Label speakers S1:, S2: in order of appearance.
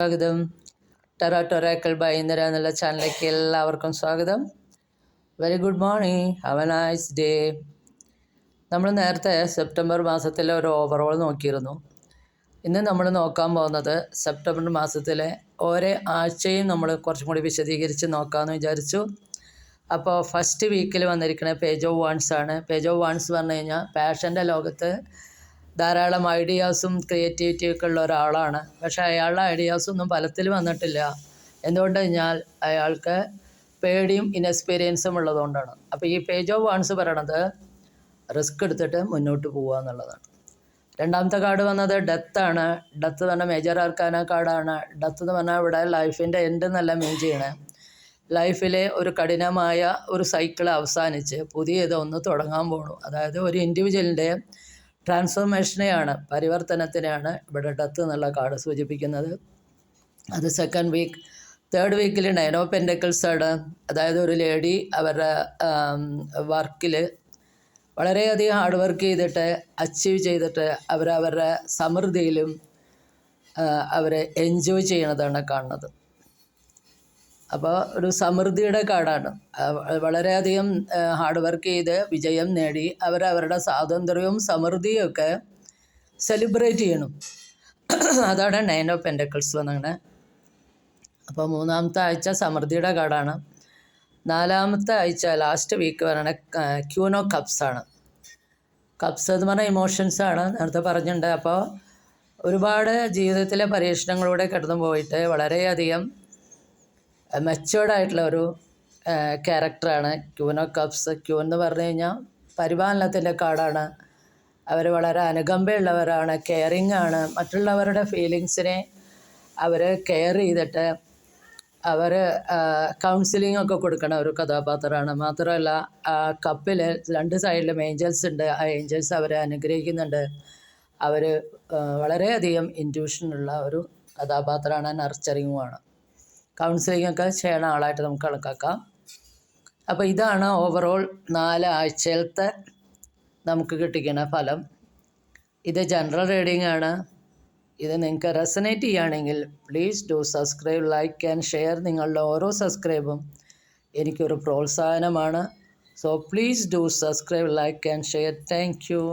S1: സ്വാഗതം. Tarot Oracle by Indira എന്നുള്ള ചാനലിലേക്ക് എല്ലാവർക്കും സ്വാഗതം. Very good morning, have A nice day. നമ്മൾ നേരത്തെ സെപ്റ്റംബർ മാസത്തിലെ ഒരു ഓവറോൾ നോക്കിയിരുന്നു. ഇന്ന് നമ്മൾ നോക്കാൻ പോകുന്നത് സെപ്റ്റംബർ മാസത്തിലെ ഓരോ ആഴ്ചയും നമ്മൾ കുറച്ചും കൂടി വിശദീകരിച്ച് നോക്കാമെന്ന് വിചാരിച്ചു. അപ്പോൾ ഫസ്റ്റ് വീക്കിൽ വന്നിരിക്കുന്ന പേജ് ഓഫ് വൺസ് ആണ്. പേജ് ഓഫ് വൺസ് പറഞ്ഞു കഴിഞ്ഞാൽ പാഷൻ്റെ ലോകത്ത് ധാരാളം ഐഡിയാസും ക്രിയേറ്റിവിറ്റിയൊക്കെ ഉള്ള ഒരാളാണ്. പക്ഷേ അയാളുടെ ഐഡിയാസൊന്നും ഫലത്തിൽ വന്നിട്ടില്ല. എന്തുകൊണ്ട് കഴിഞ്ഞാൽ അയാൾക്ക് പേടിയും ഇൻഎക്സ്പീരിയൻസും ഉള്ളതുകൊണ്ടാണ്. അപ്പോൾ ഈ പേജ് ഓഫ് വൺസ് പറയണത് റിസ്ക് എടുത്തിട്ട് മുന്നോട്ട് പോകുക എന്നുള്ളതാണ്. രണ്ടാമത്തെ കാർഡ് വന്നത് ഡെത്താണ്. ഡെത്ത് എന്ന് പറഞ്ഞാൽ മേജർ ആർക്കാന കാർഡാണ്. ഡെത്ത് എന്ന് പറഞ്ഞാൽ ഇവിടെ ലൈഫിൻ്റെ എൻഡ് എന്നല്ല മീൻ ചെയ്യണേ. ലൈഫിലെ ഒരു കഠിനമായ ഒരു സൈക്കിൾ അവസാനിച്ച് പുതിയതൊന്ന് തുടങ്ങാൻ പോകണു. അതായത് ഒരു ഇൻഡിവിജ്വലിൻ്റെ ട്രാൻസ്ഫോർമേഷനെയാണ്, പരിവർത്തനത്തിനെയാണ് ഇവിടെ ഡെത്ത് എന്നുള്ള കാർഡ് സൂചിപ്പിക്കുന്നത്. അത് സെക്കൻഡ് വീക്ക്. തേർഡ് വീക്കിൽ 9 ഓഫ് പെൻറ്റക്കിൾസ് ആണ്. അതായത് ഒരു ലേഡി അവരുടെ വർക്കിൽ വളരെയധികം ഹാർഡ് വർക്ക് ചെയ്തിട്ട് അച്ചീവ് ചെയ്തിട്ട് അവരവരുടെ സമൃദ്ധിയിലും അവർ എൻജോയ് ചെയ്യണതാണ് കാണുന്നത്. അപ്പോൾ ഒരു സമൃദ്ധിയുടെ കാർഡാണ്. വളരെയധികം ഹാർഡ് വർക്ക് ചെയ്ത് വിജയം നേടി അവരവരുടെ സ്വാതന്ത്ര്യവും സമൃദ്ധിയും ഒക്കെ സെലിബ്രേറ്റ് ചെയ്യണം. അതാണ് 9 ഓഫ് പെൻറ്റക്കിൾസ് വന്നിങ്ങനെ. അപ്പോൾ മൂന്നാമത്തെ ആഴ്ച സമൃദ്ധിയുടെ കാർഡാണ്. നാലാമത്തെ ആഴ്ച ലാസ്റ്റ് വീക്ക് പറയണ ക്യൂൻ ഓഫ് കപ്സ് ആണ്. കപ്സ് എന്ന് പറഞ്ഞാൽ ഇമോഷൻസാണ്, നേരത്തെ പറഞ്ഞിട്ടുണ്ട്. അപ്പോൾ ഒരുപാട് ജീവിതത്തിലെ പരീക്ഷണങ്ങളിലൂടെ കടന്നു പോയിട്ട് വളരെയധികം മെച്ചുവേർഡായിട്ടുള്ള ഒരു ക്യാരക്ടറാണ് ക്യൂൻ ഓഫ് കപ്സ്. ക്യൂൻ എന്ന് പറഞ്ഞു കഴിഞ്ഞാൽ പരിപാലനത്തിൻ്റെ കാർഡാണ്. അവർ വളരെ അനുകമ്പയുള്ളവരാണ്, കെയറിങ് ആണ്. മറ്റുള്ളവരുടെ ഫീലിങ്സിനെ അവർ കെയർ ചെയ്തിട്ട് അവർ കൗൺസിലിംഗ് ഒക്കെ കൊടുക്കണ ഒരു കഥാപാത്രമാണ്. മാത്രമല്ല കപ്പിൽ 2 സൈഡിലും ഏഞ്ചൽസ് ഉണ്ട്. ആ ഏഞ്ചൽസ് അവരെ അനുഗ്രഹിക്കുന്നുണ്ട്. അവർ വളരെയധികം ഇൻറ്റ്യൂഷനുള്ള ഒരു കഥാപാത്രമാണ്, നർച്ചറിങ്ങുമാണ്. കൗൺസിലിംഗ് ഒക്കെ ചെയ്യണ ആളായിട്ട് നമുക്ക് കണക്കാക്കാം. അപ്പോൾ ഇതാണ് ഓവറോൾ 4 ആഴ്ചയിലത്തെ നമുക്ക് കിട്ടിക്കുന്ന ഫലം. ഇത് ജനറൽ റീഡിംഗ് ആണ്. ഇത് നിങ്ങൾക്ക് റെസനേറ്റ് ചെയ്യുകയാണെങ്കിൽ please do subscribe, like and share. നിങ്ങളുടെ ഓരോ സബ്സ്ക്രൈബും എനിക്കൊരു പ്രോത്സാഹനമാണ്. So please do subscribe, like and share. Thank U.